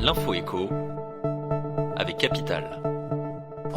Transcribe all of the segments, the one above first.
L'info écho avec Capital.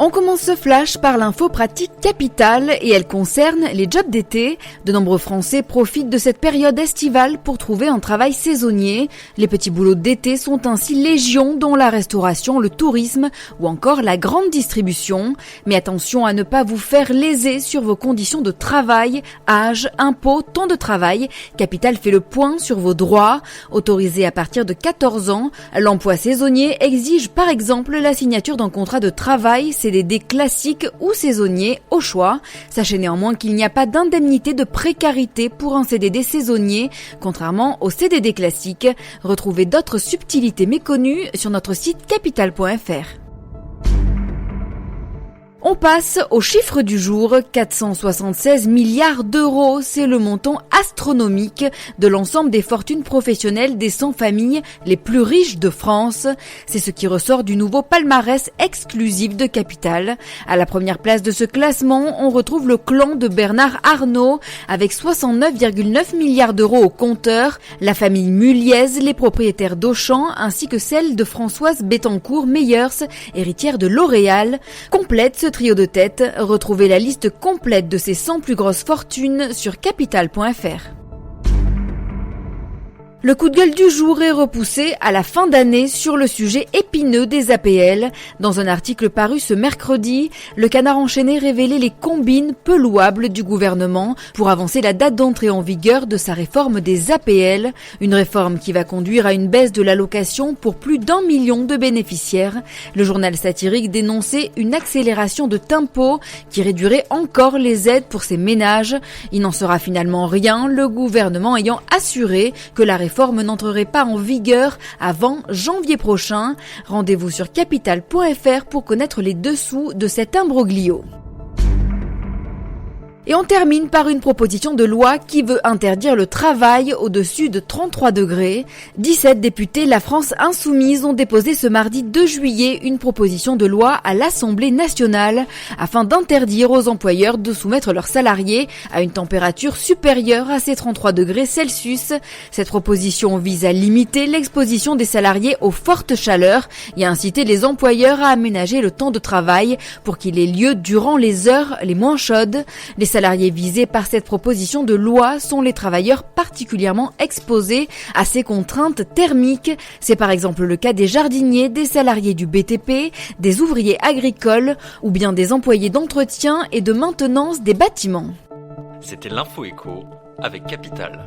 On commence ce flash par l'info pratique Capital et elle concerne les jobs d'été. De nombreux Français profitent de cette période estivale pour trouver un travail saisonnier. Les petits boulots d'été sont ainsi légion, dont la restauration, le tourisme ou encore la grande distribution. Mais attention à ne pas vous faire léser sur vos conditions de travail, âge, impôts, temps de travail. Capital fait le point sur vos droits. Autorisé à partir de 14 ans, l'emploi saisonnier exige par exemple la signature d'un contrat de travail, CDD classique ou saisonnier au choix. Sachez néanmoins qu'il n'y a pas d'indemnité de précarité pour un CDD saisonnier, contrairement au CDD classique. Retrouvez d'autres subtilités méconnues sur notre site capital.fr. On passe au chiffre du jour, 476 milliards d'euros, c'est le montant astronomique de l'ensemble des fortunes professionnelles des 100 familles les plus riches de France. C'est ce qui ressort du nouveau palmarès exclusif de Capital. À la première place de ce classement, on retrouve le clan de Bernard Arnault avec 69,9 milliards d'euros au compteur, la famille Muliez, les propriétaires d'Auchan, ainsi que celle de Françoise Bettencourt-Meyers, héritière de L'Oréal, complète ce trio de tête. Retrouvez la liste complète de ces 100 plus grosses fortunes sur capital.fr. Le coup de gueule du jour est repoussé à la fin d'année sur le sujet épineux des APL. Dans un article paru ce mercredi, le Canard enchaîné révélait les combines peu louables du gouvernement pour avancer la date d'entrée en vigueur de sa réforme des APL, une réforme qui va conduire à une baisse de l'allocation pour plus d'1 million de bénéficiaires. Le journal satirique dénonçait une accélération de tempo qui réduirait encore les aides pour ces ménages. Il n'en sera finalement rien, le gouvernement ayant assuré que la réforme n'entrerait pas en vigueur avant janvier prochain. Rendez-vous sur capital.fr pour connaître les dessous de cet imbroglio. Et on termine par une proposition de loi qui veut interdire le travail au-dessus de 33 degrés. 17 députés La France Insoumise ont déposé ce mardi 2 juillet une proposition de loi à l'Assemblée nationale afin d'interdire aux employeurs de soumettre leurs salariés à une température supérieure à ces 33 degrés Celsius. Cette proposition vise à limiter l'exposition des salariés aux fortes chaleurs et à inciter les employeurs à aménager le temps de travail pour qu'il ait lieu durant les heures les moins chaudes. Les salariés visés par cette proposition de loi sont les travailleurs particulièrement exposés à ces contraintes thermiques. C'est par exemple le cas des jardiniers, des salariés du BTP, des ouvriers agricoles ou bien des employés d'entretien et de maintenance des bâtiments. C'était l'info écho avec Capital.